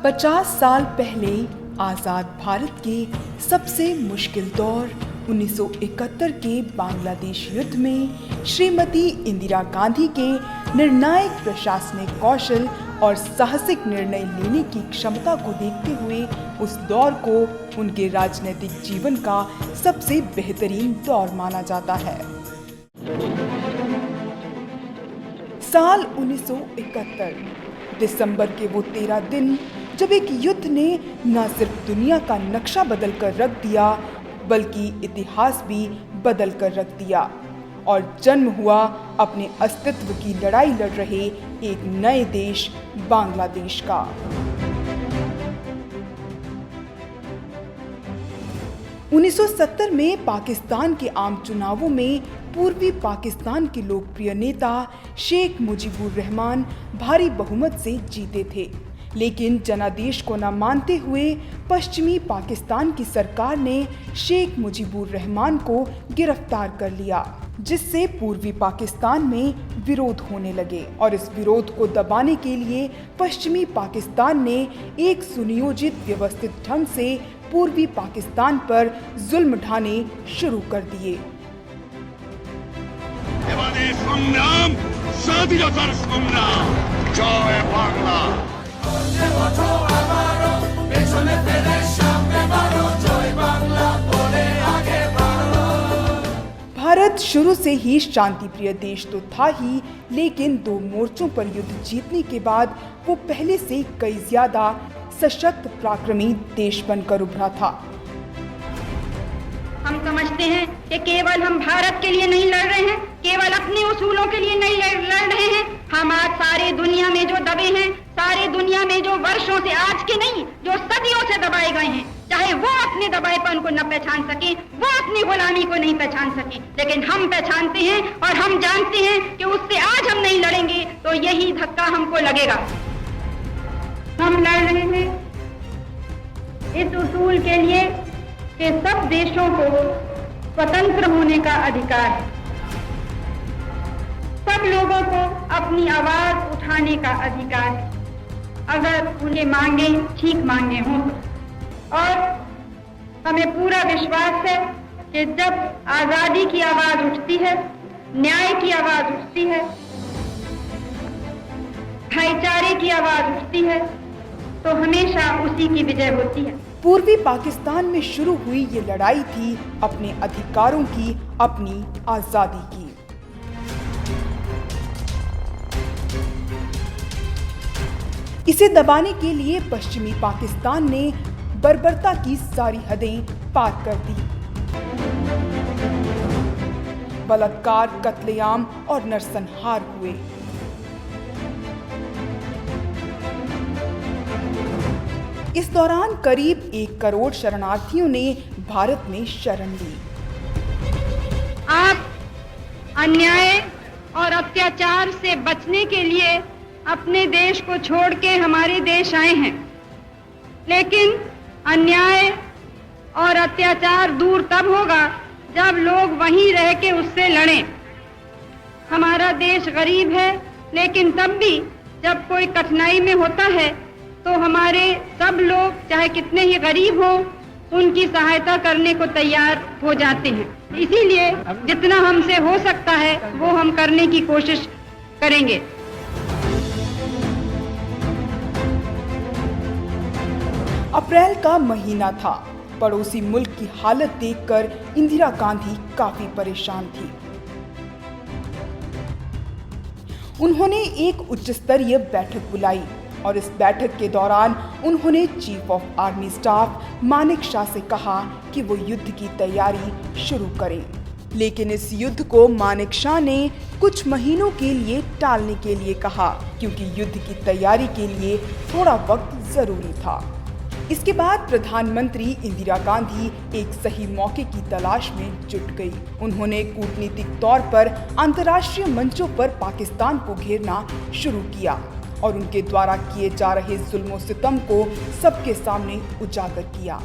50 साल पहले आज़ाद भारत के सबसे मुश्किल दौर 1971 के बांग्लादेश युद्ध में श्रीमती इंदिरा गांधी के निर्णायक प्रशासनिक कौशल और साहसिक निर्णय लेने की क्षमता को देखते हुए उस दौर को उनके राजनीतिक जीवन का सबसे बेहतरीन दौर माना जाता है। साल 1971 दिसंबर के वो 13 दिन जब एक युद्ध ने न सिर्फ दुनिया का नक्शा बदल कर रख दिया बल्कि इतिहास भी बदल कर रख दिया और जन्म हुआ अपने अस्तित्व की लड़ाई लड़ रहे एक नए देश बांग्लादेश का। उन्नीस में पाकिस्तान के आम चुनावों में पूर्वी पाकिस्तान के लोकप्रिय नेता शेख मुजीबुर रहमान भारी बहुमत से जीते थे, लेकिन जनादेश को न मानते हुए पश्चिमी पाकिस्तान की सरकार ने शेख मुजीबुर रहमान को गिरफ्तार कर लिया, जिससे पूर्वी पाकिस्तान में विरोध होने लगे और इस विरोध को दबाने के लिए पश्चिमी पाकिस्तान ने एक सुनियोजित व्यवस्थित ढंग से पूर्वी पाकिस्तान पर जुल्म ढाने शुरू कर दिए। भारत शुरू से ही शांति प्रिय देश तो था ही, लेकिन दो मोर्चों पर युद्ध जीतने के बाद वो पहले से कई ज्यादा सशक्त पराक्रमी देश बनकर उभरा था। हम समझते हैं कि केवल हम भारत के लिए नहीं लड़ रहे हैं, केवल अपने उसूलों के लिए नहीं लड़ रहे हैं। हम आज सारी दुनिया में जो दबे हैं, सारी दुनिया में जो वर्षों से, आज के नहीं, जो सदियों से दबाए गए हैं, चाहे वो अपने दबाएपन को न पहचान सके, वो अपनी गुलामी को नहीं पहचान सके, लेकिन हम पहचानते हैं और हम जानते हैं कि उससे आज हम नहीं लड़ेंगे तो यही धक्का हमको लगेगा। हम लड़ रहे हैं इस उसूल के लिए कि सब देशों को स्वतंत्र होने का अधिकार है, सब लोगों को अपनी आवाज उठाने का अधिकार है, अगर उन्हें मांगे ठीक मांगे हों। और हमें पूरा विश्वास है कि जब आजादी की आवाज उठती है, न्याय की आवाज उठती है, भाईचारे की आवाज उठती है, तो हमेशा उसी की विजय होती है। पूर्वी पाकिस्तान में शुरू हुई ये लड़ाई थी अपने अधिकारों की, अपनी आजादी की। इसे दबाने के लिए पश्चिमी पाकिस्तान ने बर्बरता की सारी हदें पार कर दी। बलात्कार, कत्लेआम और नरसंहार हुए। इस दौरान करीब 1 करोड़ शरणार्थियों ने भारत में शरण ली। आप अन्याय और अत्याचार से बचने के लिए अपने देश को छोड़ के हमारे देश आए हैं, लेकिन अन्याय और अत्याचार दूर तब होगा जब लोग वहीं रह के उससे लड़ें। हमारा देश गरीब है, लेकिन तब भी जब कोई कठिनाई में होता है तो हमारे सब लोग चाहे कितने ही गरीब हों, उनकी सहायता करने को तैयार हो जाते हैं। इसीलिए जितना हमसे हो सकता है वो हम करने की कोशिश करेंगे। अप्रैल का महीना था। पड़ोसी मुल्क की हालत देखकर इंदिरा गांधी काफी परेशान थी। उन्होंने एक उच्च स्तरीय बैठक बुलाई और इस बैठक के दौरान उन्होंने chief of army staff Manek Shaw से कहा कि वो युद्ध की तैयारी शुरू करें, लेकिन इस युद्ध को मानेक शॉ ने कुछ महीनों के लिए टालने के लिए कहा, क्योंकि युद्ध की तैयारी के लिए थोड़ा वक्त जरूरी था। इसके बाद प्रधानमंत्री इंदिरा गांधी एक सही मौके की तलाश में जुट गई। उन्होंने कूटनीतिक तौर पर अंतर्राष्ट्रीय मंचों पर पाकिस्तान को घेरना शुरू किया और उनके द्वारा किए जा रहे जुल्म और सितम को सबके सामने उजागर किया।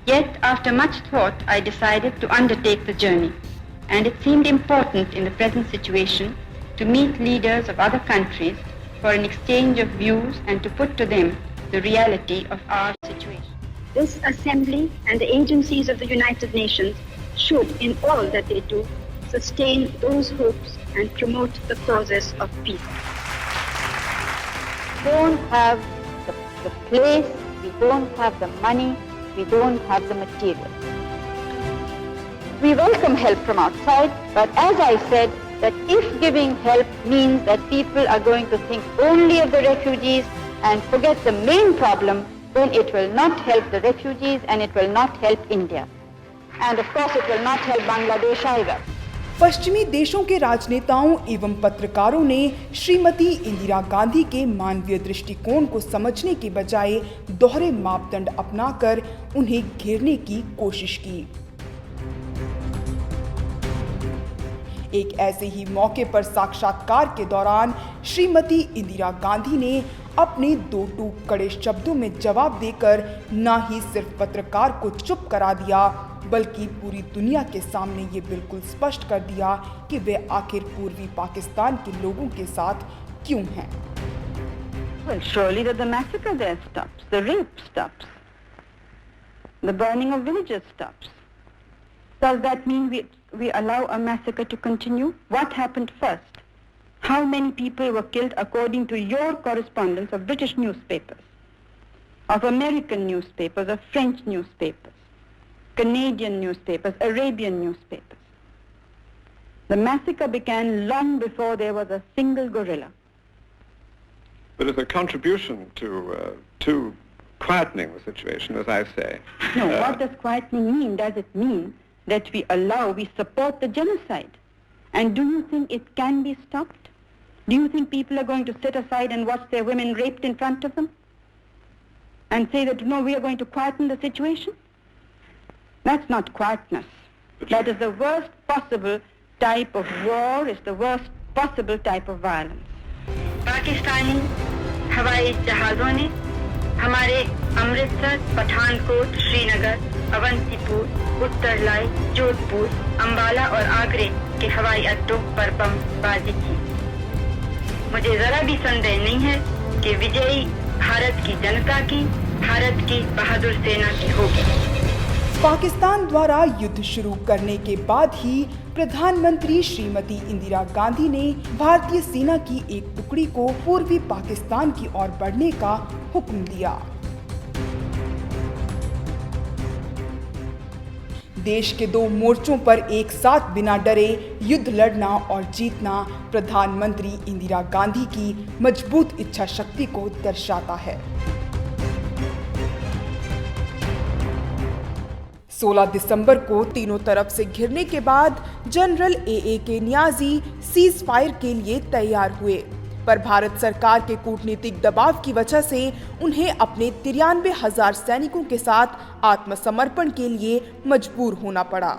Yet after much thought I decided to undertake the journey, and it seemed important in the present situation to meet leaders of other countries for an exchange of views and to put to them the reality of our situation. This assembly and the agencies of the United Nations should, in all that they do, sustain those hopes and promote the causes of peace. We don't have the place, we don't have the money, we don't have the material. We welcome help from outside, but as I said, that if giving help means that people are going to think only of the refugees and forget the main problem, then it will not help the refugees and it will not help India. And of course it will not help Bangladesh either. पश्चिमी देशों के राजनेताओं एवं पत्रकारों ने श्रीमती इंदिरा गांधी के मानवीय दृष्टिकोण को समझने के बजाय दोहरे मापदंड अपनाकर उन्हें घेरने की कोशिश की। एक ऐसे ही मौके पर साक्षात्कार के दौरान श्रीमती इंदिरा गांधी ने अपने दो टूक कड़े शब्दों में जवाब देकर न ही सिर्फ पत्रकार को चुप करा दिया, बल्कि पूरी दुनिया के सामने ये बिल्कुल स्पष्ट कर दिया कि वे आखिर पूर्वी पाकिस्तान के लोगों के साथ क्यों हैं। Well, surely that the massacre there stops, the rape stops, the burning of villages stops. Does that mean we allow a massacre to continue? What happened first? How many people were killed according to your correspondence of British newspapers, of American newspapers, of French newspapers, Canadian newspapers, Arabian newspapers? The massacre began long before there was a single guerrilla. But it's a contribution to quietening the situation, as I say. No, what does quietening mean? Does it mean that we support the genocide? And do you think it can be stopped? Do you think people are going to sit aside and watch their women raped in front of them? And say that, no, we are going to quieten the situation? That's not quietness. That is the worst possible type of war, is the worst possible type of violence. Pakistani हवाई जहाज़ों ने हमारे अमृतसर, पठानकोट, श्रीनगर, अवंतीपुर, उत्तरलाई, जोधपुर, अंबाला और आगरे के हवाई अड्डों पर बमबारी की। मुझे जरा भी संदेह नहीं है कि विजयी भारत की जनता की, भारत की बहादुर सेना की होगी। पाकिस्तान द्वारा युद्ध शुरू करने के बाद ही प्रधानमंत्री श्रीमती इंदिरा गांधी ने भारतीय सेना की एक टुकड़ी को पूर्वी पाकिस्तान की ओर बढ़ने का हुक्म दिया। देश के दो मोर्चों पर एक साथ बिना डरे युद्ध लड़ना और जीतना प्रधानमंत्री इंदिरा गांधी की मजबूत इच्छा शक्ति को दर्शाता है। 16 दिसंबर को तीनों तरफ से घिरने के बाद general A K. Niazi ceasefire के लिए तैयार हुए, पर भारत सरकार के कूटनीतिक दबाव की वजह से उन्हें अपने 93,000 सैनिकों के साथ आत्मसमर्पण के लिए मजबूर होना पड़ा।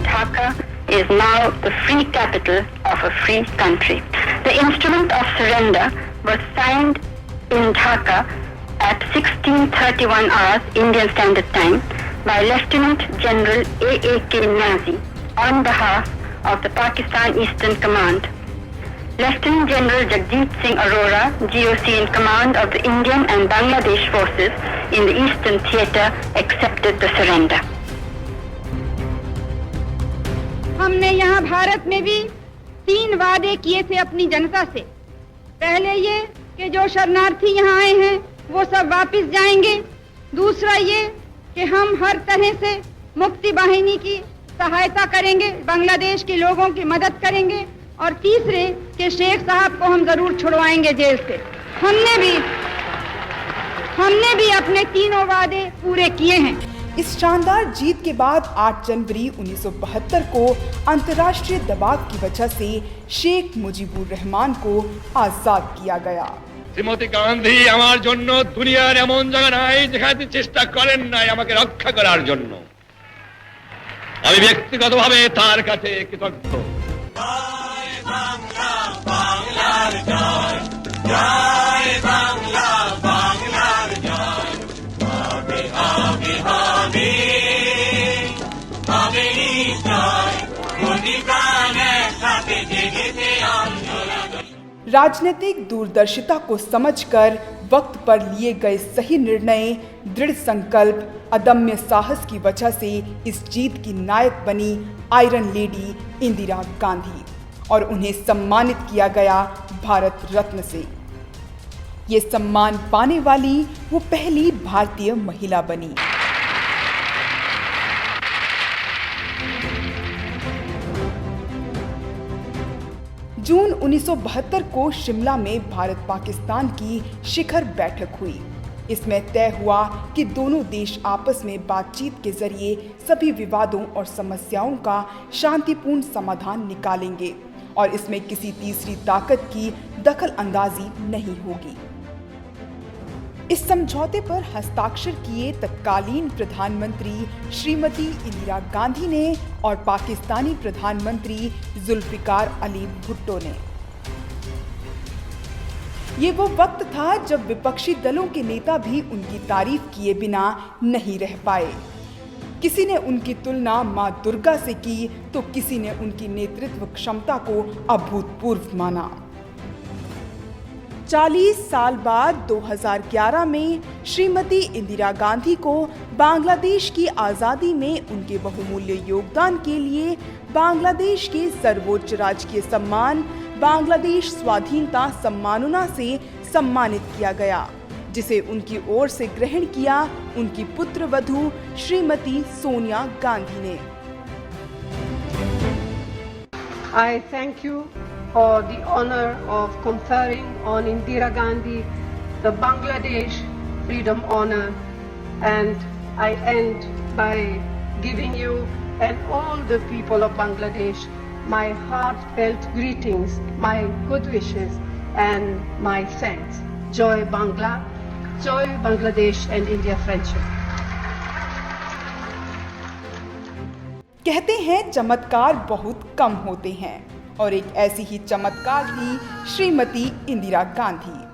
Dhaka is now the free capital of a free country. The instrument of surrender was signed in Dhaka at 16:31 hours Indian Standard Time by Lieutenant General A.K. Niazi on behalf of the Pakistan Eastern Command. Lieutenant General Jagjit Singh Arora, GOC in command of the Indian and Bangladesh forces in the Eastern Theatre, accepted the surrender. हमने यहाँ भारत में भी 3 वादे किए थे अपनी जनता से। पहले ये कि जो शरणार्थी यहाँ आए हैं वो सब वापस जाएंगे। दूसरा ये कि हम हर तरह से मुक्ति वाहिनी की सहायता करेंगे, बांग्लादेश के लोगों की मदद करेंगे। और तीसरे कि शेख साहब को हम जरूर छुड़वाएंगे जेल से। हमने भी अपने तीनों वादे पूरे किए हैं। इस शानदार जीत के बाद 8 जनवरी 1972 को अंतर्राष्ट्रीय दबाव की वजह से शेख मुजीबुर रहमान को आजाद किया गया। শ্রীমতী গান্ধী আমার জন্য দুনিয়ার এমন জায়গা নাই যেখানে চেষ্টা করেন নাই আমাকে রক্ষা করার জন্য। আমি ব্যক্তিগতভাবে তার কাছে কৃতজ্ঞ। জয় বাংলা, বাংলার জয়। জয় বাংলা, বাংলার জয়। হবে হবে হবে হবে নিশ্চয়। राजनीतिक दूरदर्शिता को समझकर वक्त पर लिए गए सही निर्णय, दृढ़ संकल्प, अदम्य साहस की वजह से इस जीत की नायक बनी आयरन लेडी इंदिरा गांधी और उन्हें सम्मानित किया गया भारत रत्न से। ये सम्मान पाने वाली वो पहली भारतीय महिला बनी। जून 1972 को शिमला में भारत पाकिस्तान की शिखर बैठक हुई। इसमें तय हुआ कि दोनों देश आपस में बातचीत के जरिए सभी विवादों और समस्याओं का शांतिपूर्ण समाधान निकालेंगे और इसमें किसी तीसरी ताकत की दखल अंदाजी नहीं होगी। इस समझौते पर हस्ताक्षर किए तत्कालीन प्रधानमंत्री श्रीमती इंदिरा गांधी ने और पाकिस्तानी प्रधानमंत्री जुल्फिकार अली भुट्टो ने। ये वो वक्त था जब विपक्षी दलों के नेता भी उनकी तारीफ किए बिना नहीं रह पाए। किसी ने उनकी तुलना मां दुर्गा से की तो किसी ने उनकी नेतृत्व क्षमता को अभूतपूर्व माना। 40 साल बाद 2011 में श्रीमती इंदिरा गांधी को बांग्लादेश की आज़ादी में उनके बहुमूल्य योगदान के लिए बांग्लादेश के सर्वोच्च राजकीय सम्मान बांग्लादेश स्वाधीनता सम्मानना से सम्मानित किया गया, जिसे उनकी ओर से ग्रहण किया उनकी पुत्र वधू श्रीमती सोनिया गांधी ने। I thank you for the honor of conferring on Indira Gandhi the Bangladesh Freedom Honor, and I end by giving you and all the people of Bangladesh my heartfelt greetings, my good wishes and my thanks. Joy Bangla, joy Bangladesh and India friendship. कहते हैं चमत्कार बहुत कम होते हैं और एक ऐसी ही चमत्कार थी श्रीमती इंदिरा गांधी।